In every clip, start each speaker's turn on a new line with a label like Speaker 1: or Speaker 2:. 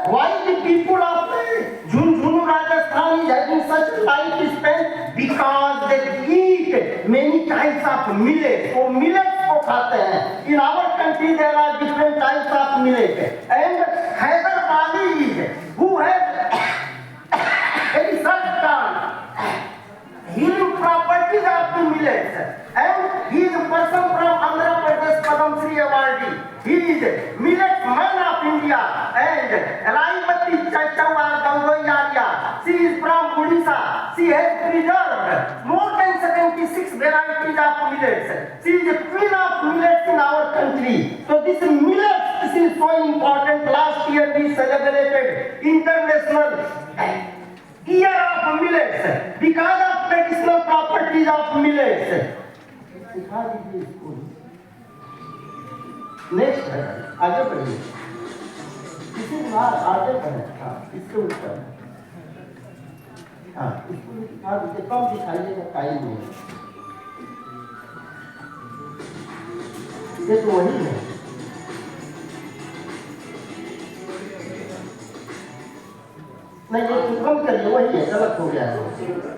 Speaker 1: why the people of Jhunjhunu, Rajasthan is having such lifespan? Because they eat many kinds of millet. So millets को खाते हैं. In our country there are different types of millet. And Hyderabadi is who has very such healing properties of the millets, and he is a person from Andhra Pradesh, Padam Shri awardee. He is millet man of India, and Raimati Chachawar Gangoyaria. She is from Odisha. She has preserved more than 76 varieties of millets. She is a queen of millets in our country. So this millet is so important. Last year we celebrated International Year of millets because of medicinal properties of millets. Next है, आगे बढ़िए. इसी बार आगे बढ़े. हाँ, इसके ऊपर. हाँ, इसको दिखा दीजिए. कम दिखाइएगा, टाइम नहीं. ये तो वही है. नहीं, ये कम करिए, वही है. गलत हो गया है.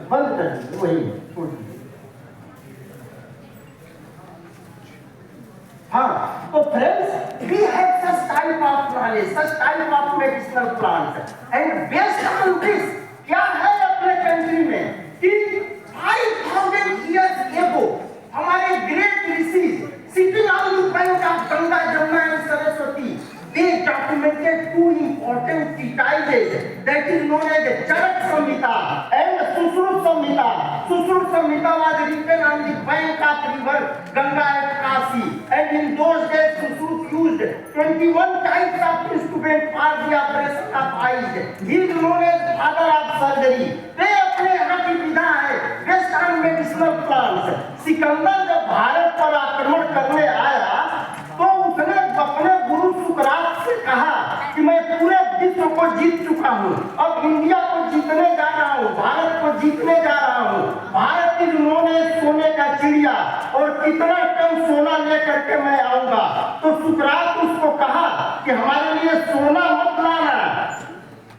Speaker 1: बंद कर दीजिए, वही है. छोड़ दीजिए. हाँ, तो friends, we have such type of knowledge, such type of medicinal plants, and based on this, क्या है अपने कंट्री में कि 5000 years ago हमारे great Rishi sitting on the bank of Ganga, Jamuna and Saraswati, they documented two important treatises that is known as Charak Samhita and Sushrut Samhita. Sushrut Samhita was written on the bank of river Ganga at Kashi, and in those days Sushrut used 21 types of instruments for the operation of eyes. He is known as father of surgery. वे अपने यहाँ की विधा है based on medicinal plants. Sikandar जब भारत पर आक्रमण करने आया तो उसने अपने गुरु सुकरात से कहा कि मैं पूरे विश्व को जीत चुका हूँ, अब इंडिया को जीतने जा रहा हूँ, भारत को जीतने जा रहा हूँ. भारत इज नोन एज सोने का चिड़िया, और कितना टन सोना लेकर के मैं आऊंगा. तो सुकरात उसको कहा कि हमारे लिए सोना मत लाना.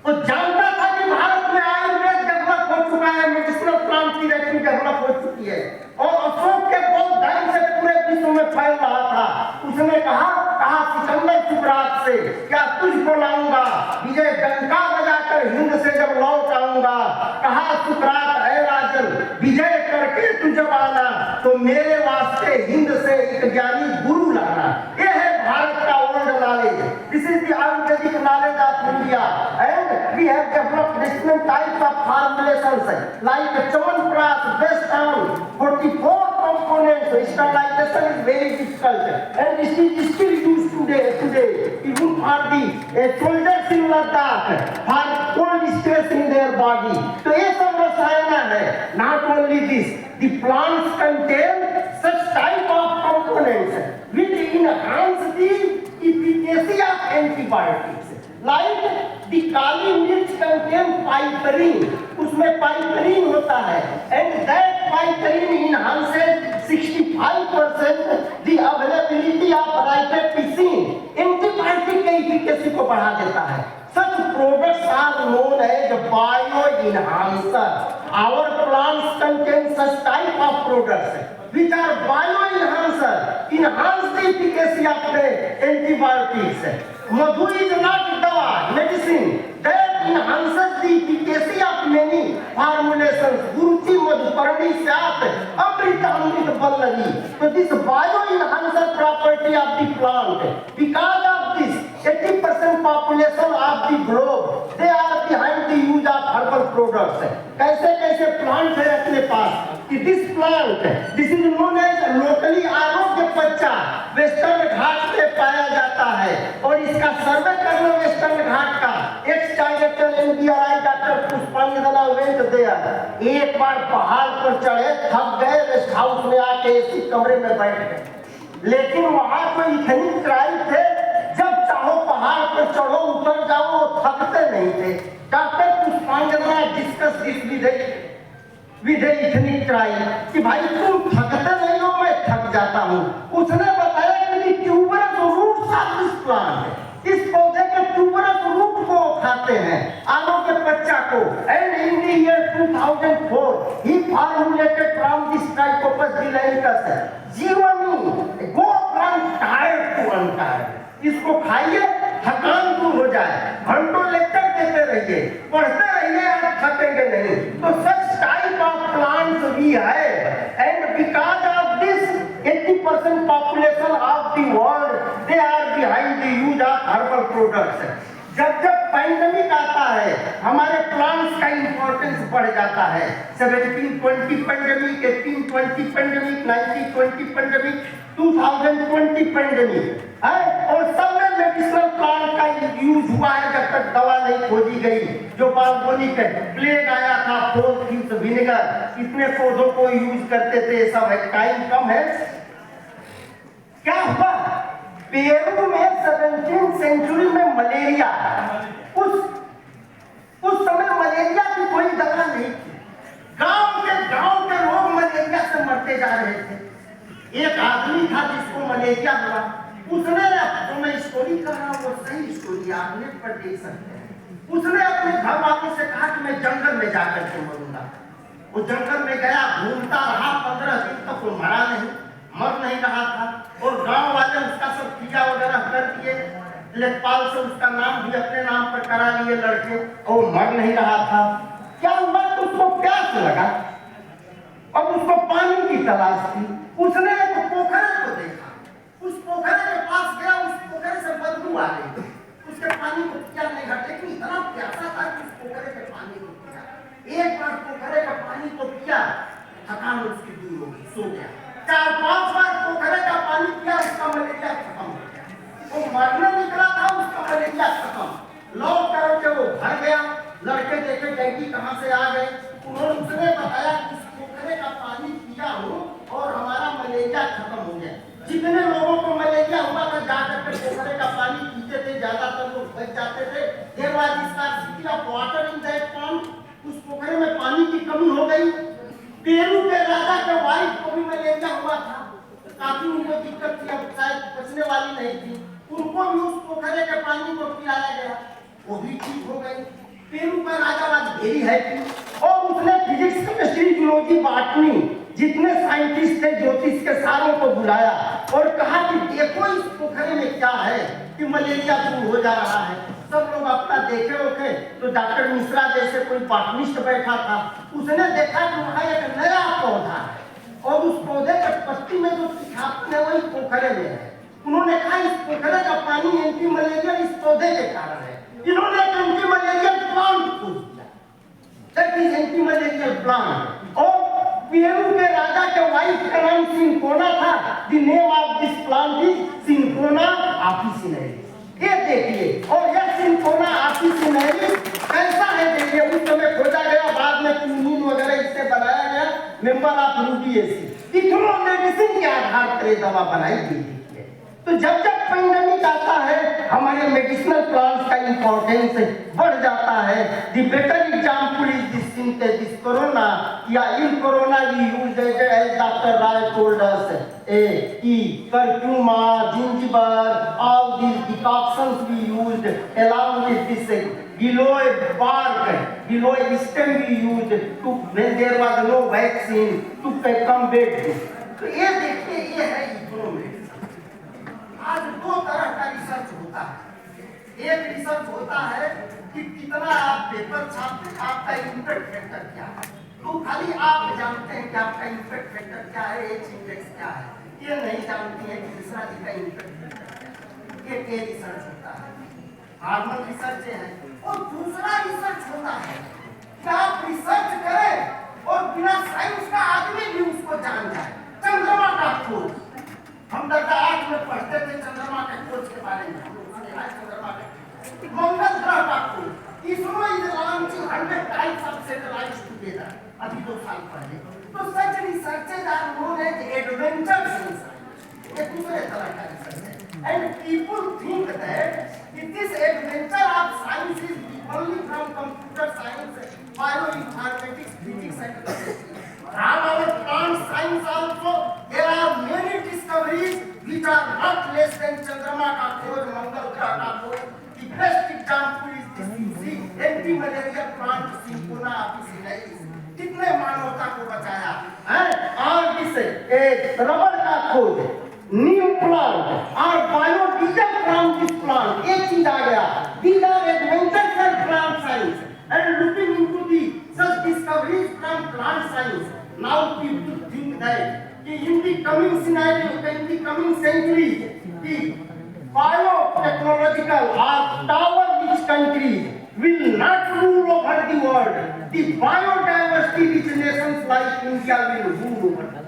Speaker 1: तो जानता था कि भारत में आयुर्वेद डेवलप हो चुका है, मेडिसिनल प्लांट की रेसिपी डेवलप हो चुकी है, और अशोक के बौद्ध धर्म से पूरे विश्व में फैल रहा था. उसने कहा सिकंदर सुकरात से, क्या तुझको लाऊंगा विजय डंका बजाकर हिंद से जब लौट आऊंगा. कहा सुकरात, ऐ राजन, विजय करके तू जब आना तो मेरे वास्ते हिंद से एक ज्ञानी गुरु लाना. ये है भारत का old knowledge. This is the Ayurvedic knowledge of India, and we have developed different types of formulations like chyawanprash based on 44 components. Sterilization is very difficult, and this is still used today even for the soldiers in Ladakh for cold stress in their body. तो ये सब रसायन है. Not only this, the plants contain such type of components which enhance the efficacy of antibiotics. Like the काली मिर्च contain piperine, उसमें piperine होता है, and that piperine enhances 65% the availability of rifamycin, antibiotic की efficacy को बढ़ा देता है. Such products are known as bioenhancer. Our plants contain such type of products which are bioenhancer, enhance the efficacy of the antibiotics. Madhu is not dawa, medicine. That enhances the efficacy of many formulations. Guruchi madhuparni syat amritamrit ballari. So this bioenhancer property of the plant, because of this 80% population of the globe, they are behind the use of herbal products. कैसे कैसे plant है अपने पास कि this plant, this is known as locally आरोग्य पच्चा, western घाट पे पाया जाता है, और इसका सर्वे करना वेस्टर्न घाट का एक्स डायरेक्टर NBRI डॉक्टर पुष्पांजलि वेंट देयर. एक बार पहाड़ पर चढ़े, थक गए, रेस्ट हाउस में आके एसी कमरे में बैठ गए, लेकिन वहां तो इतनी ट्राई थे, जब चाहो पहाड़ पर चढ़ो, उतर जाओ, थकते नहीं थे. डॉक्टर पुष्पांजलि डिस्कस दिस विद इतनी ट्राई कि भाई तुम थकते नहीं हो, मैं थक जाता हूँ. उसने बताया कि tuberous roots of this plant, इस पौधे के ट्यूबरस रूट को बनाते हैं आलू के कच्चा को। And in the year 2004 he formulated from this ट्राइकोपस डिलाइटस Jeevani go from tired to untired. इसको खाइए, थकान दूर हो जाए, घंटों लेक्चर देते रहिए, पढ़ते रहिए, आप थकेंगे नहीं। तो सच टाइप ऑफ प्लांट्स भी है। And because of this 80% population of the world they are behind the use of herbal products. जब जब पैंडेमिक आता है हमारे प्लांट्स का इंपॉर्टेंस बढ़ जाता है। 1720 पैंडेमिक, 1820 पैंडेमिक, 1920 पैंडेमिक, 2020 पैंडेमिक है, और सब में मेडिसिनल प्लांट का यूज हुआ है जब तक दवा नहीं खोजी गई। जो बालकोनिक प्लेग आया था, फोर्थ फिफ्थ विनेगर, इतने पौधों को यूज करते थे। सब है, टाइम कम है। क्या हुआ पेरू में 17th सेंचुरी में मलेरिया, उस समय मलेरिया की कोई दवा नहीं थी। गांव के लोग मलेरिया से मरते जा रहे थे। एक आदमी था जिसको मलेरिया हुआ, उसने, तो मैं स्टोरी कर रहा हूँ, वो सही स्टोरी आप नेट पर देख सकते हैं। उसने अपने घर वालों से कहा कि मैं जंगल में जाकर के मरूंगा। वो जंगल में गया, घूमता रहा 15 दिन तक, वो मर नहीं रहा था। और गांव वाले उसका सब टीका वगैरह कर दिए, लेखपाल से उसका नाम भी अपने नाम पर करा लिए लड़के, और मर नहीं रहा था। क्या हुआ तो उसको प्यास लगा, अब उसको पानी की तलाश थी। उसने एक पोखरे को देखा, उस पोखरे के पास गया, उस पोखरे से बदबू आ रही, उसके पानी को पिया नहीं घट, लेकिन इतना प्यासा था कि उस पोखरे के पानी को पिया। एक बार पोखरे का पानी को पिया, थकान उसकी दूर हो गई, सो गया। 4-5 बार पोखरे का पानी पिया, उसका मलेरिया खत्म हो गया। वो मरने निकला था, उसका मलेरिया खत्म। लौट करके वो घर गया, लड़के देखे डैडी कहाँ से आ गए। उन्होंने उसने बताया कि इस पोखरे का पानी पिया हूँ और हमारा मलेरिया खत्म हो गया। जितने लोगों को मलेरिया हुआ था जाकर के पोखरे का पानी पीते थे, ज्यादातर लोग बच जाते थे। There was scarcity of water in that pond, उस पोखरे में पानी की कमी हो गई। पेरू के राजा के वाइफ को भी मलेरिया हुआ था, काफी उनको दिक्कत थी, अब शायद बचने वाली नहीं थी। उनको भी उस पोखरे के पानी को पिलाया गया, वो भी ठीक हो गई। पेरू का राजा आज वेरी हैप्पी, और उसने फिजिक्स, केमिस्ट्री, जूलॉजी, बॉटनी जितने साइंटिस्ट थे, ज्योतिष के सारों को बुलाया और कहा कि देखो इस पोखरे में क्या है कि मलेरिया दूर हो जा रहा है। सब लोग अपना देखे ओखे, तो डॉक्टर मिश्रा जैसे कोई बॉटनिस्ट बैठा था, उसने देखा कि वहाँ एक नया पौधा है और उस पौधे के पत्ती में जो सिखाते हैं वही पोखरे में है। उन्होंने कहा इस पोखरे का पानी एंटी मलेरियल इस पौधे के कारण है। इन्होंने एक एंटी मलेरियल प्लांट खोज दिया, that is anti malarial plant. और पेरू के राजा के वाइफ का नाम सिंकोना था। The name of this plant is cinchona officinalis. ये देखिए, और यह सिंकोना ऑफिसिनेरी कैसा है देखिए, उस समय खोजा गया, बाद में क्यूनिन वगैरह इससे बनाया गया, मेंबर ऑफ यूबीएसी। इथनो मेडिसिन के आधार पर दवा बनाई गई थी। तो जब जब पैंडेमिक आता है हमारे मेडिसिनल प्लांट्स का इंपॉर्टेंस बढ़ जाता है। The better example is this corona, या in corona we use as doctor Rai told us कि curcuma, ginger, all these decoctions we used along with this giloy bark, giloy stem we used to, when there was no vaccine, to combat this. तो ये देखिए, ये है economics. आज दो तरह का रिसर्च होता है। एक रिसर्च होता है कि कितना आप पेपर छापते हैं, आपका इम्पैक्ट फैक्टर क्या है, तो खाली आप जानते हैं कि आपका इम्पैक्ट फैक्टर क्या है, एच इंडेक्स क्या है, ये नहीं जानती है कि दूसरा जी का इम्पैक्ट फैक्टर क्या है। ये रिसर्च होता है, हार्मोन रिसर्च है। और दूसरा रिसर्च होता है कि आप रिसर्च करें और बिना साइंस का आदमी भी उसको जान जाए। चंद्रमा का खोज, हम दर्जा 8 में पढ़ते थे चंद्रमा के खोज के बारे में। चंद्रमा के मंगल ग्रह का खोज, ISRO is launching 100 types of satellites together, अभी 2 साल पहले। तो such researches are known as adventure science, ये दूसरे तरह का रिसर्च है। And people think that this adventure of science is only from computer science, bioinformatics, physics and chemistry. Our plant science also, there are many discoveries which are not less than Chandrama का खोज, मंगल ग्रह का खोज। The best example is this, you see malaria plant Sympona officinalis कितने मानवता को बचाया है। और इस रबर का खोज, नीम प्लांट और बायोडीजल फ्रॉम दिस प्लांट, एक चीज आ गया, these are adventures for plant science and looking into the such discoveries from plant science. Now people think that in the coming scenario, in the coming century, the biotechnological or power-rich countries will not rule over the world. The biodiversity-rich nations like India will rule over the world.